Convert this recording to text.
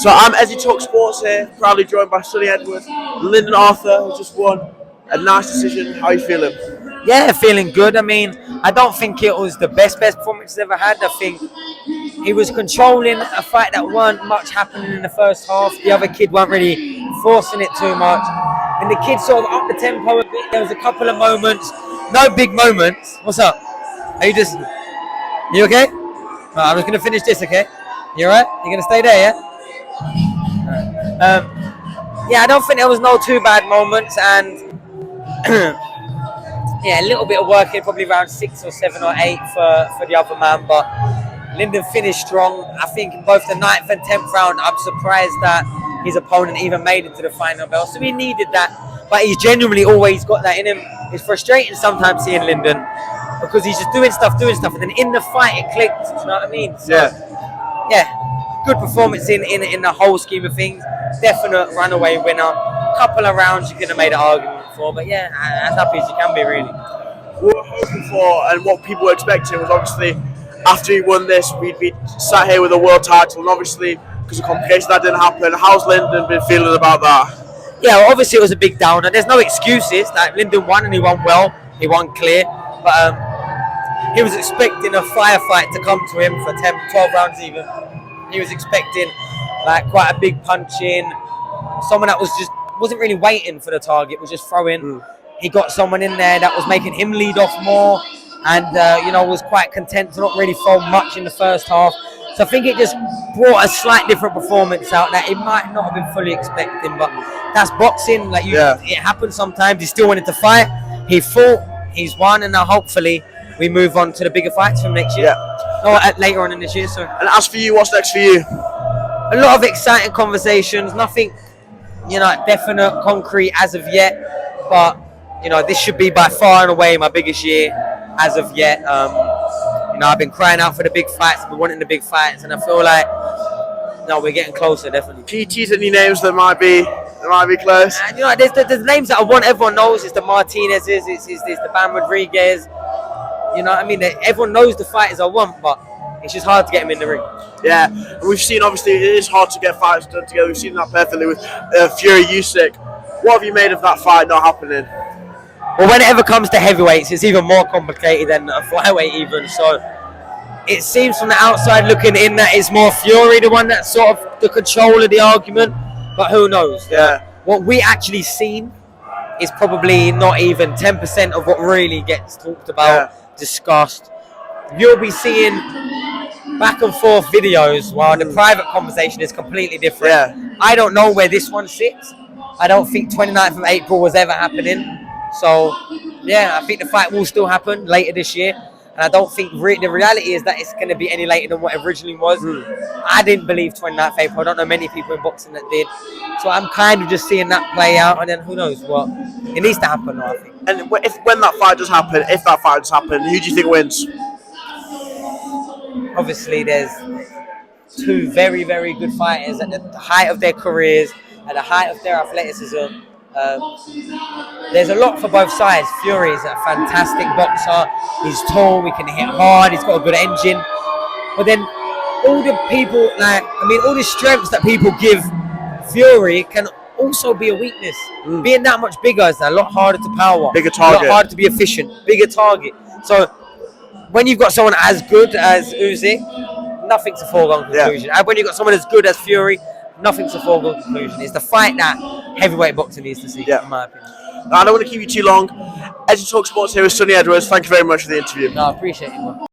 So I'm Ezzy Talk Sports here, proudly joined by Sonny Edwards, Lyndon Arthur, who just won a nice decision. How are you feeling? Yeah, feeling good. I mean, I don't think it was the best performance he's ever had. I think he was controlling a fight that weren't much happening in the first half. The other kid weren't really forcing it too much. And the kid sort of upped the tempo a bit. There was a couple of moments, no big moments. What's up? Are you just... You okay? Right, I'm just going to finish this, okay? You alright? You going to stay there, yeah? Yeah, I don't think there was no too bad moments, and yeah, a little bit of working, probably around 6 or 7 or 8 for the other man, but Lyndon finished strong. I think in both the 9th and 10th round, I'm surprised that his opponent even made it to the final bell, so he needed that, but he's genuinely always got that in him. It's frustrating sometimes seeing Lyndon, because he's just doing stuff, and then in the fight it clicked, do you know what I mean? So, yeah. Good performance in the whole scheme of things. Definite runaway winner. Couple of rounds you could have made an argument for, but yeah, as happy as you can be, really. What we were hoping for and what people were expecting was obviously after he won this, we'd be sat here with a world title, and obviously because of complications that didn't happen. How's Lyndon been feeling about that? Yeah, well, obviously it was a big downer. There's no excuses. Like, Lyndon won and he won well. He won clear, but he was expecting a firefight to come to him for 10, 12 rounds even. He was expecting like quite a big punch in, someone that wasn't really waiting for the target, was just throwing. He got someone in there that was making him lead off more, and was quite content to not really throw much in the first half. So I think it just brought a slight different performance out that he might not have been fully expecting, but that's boxing. Like it happens sometimes. He still wanted to fight. He fought. He's won, and now hopefully we move on to the bigger fights from next year. Or later on in this year, sorry. And as for you, what's next for you? A lot of exciting conversations, nothing, definite, concrete as of yet. But, this should be by far and away my biggest year as of yet. I've been crying out for the big fights, I've been wanting the big fights, and I feel like, we're getting closer, definitely. Can you tease any names that might be close? There's names that I want, everyone knows. It's the Martinez's, it's the Bam Rodriguez. You know what I mean? Everyone knows the fighters I want, but it's just hard to get them in the ring. Yeah, and we've seen, obviously, it is hard to get fights done together. We've seen that perfectly with Fury Usyk. What have you made of that fight not happening? Well, when it ever comes to heavyweights, it's even more complicated than a flyweight even. So it seems from the outside looking in that it's more Fury, the one that's sort of the control of the argument. But who knows? Yeah. What we actually seen is probably not even 10% of what really gets talked about, discussed. You'll be seeing back and forth videos while the private conversation is completely different. Yeah. I don't know where this one sits. I don't think 29th of April was ever happening. So, yeah, I think the fight will still happen later this year. And I don't think the reality is that it's going to be any later than what it originally was. I didn't believe 29th of April. I don't know many people in boxing that did. So I'm kind of just seeing that play out, and then who knows what. It needs to happen, I think. And when that fight does happen, if that fight does happen, who do you think wins? Obviously, there's two very, very good fighters at the height of their careers, at the height of their athleticism. There's a lot for both sides. Fury is a fantastic boxer. He's tall, he can hit hard, he's got a good engine. But then all the people, all the strengths that people give Fury can also be a weakness. Being that much bigger is a lot harder to power. Bigger target. A lot harder to be efficient. Bigger target. So when you've got someone as good as Usyk, nothing's a foregone conclusion. And when you've got someone as good as Fury, nothing's a foregone conclusion. It's the fight that heavyweight boxing needs to see, in my opinion. I don't want to keep you too long. Ezzy Talk Sports here with Sonny Edwards. Thank you very much for the interview. No, I appreciate it, man.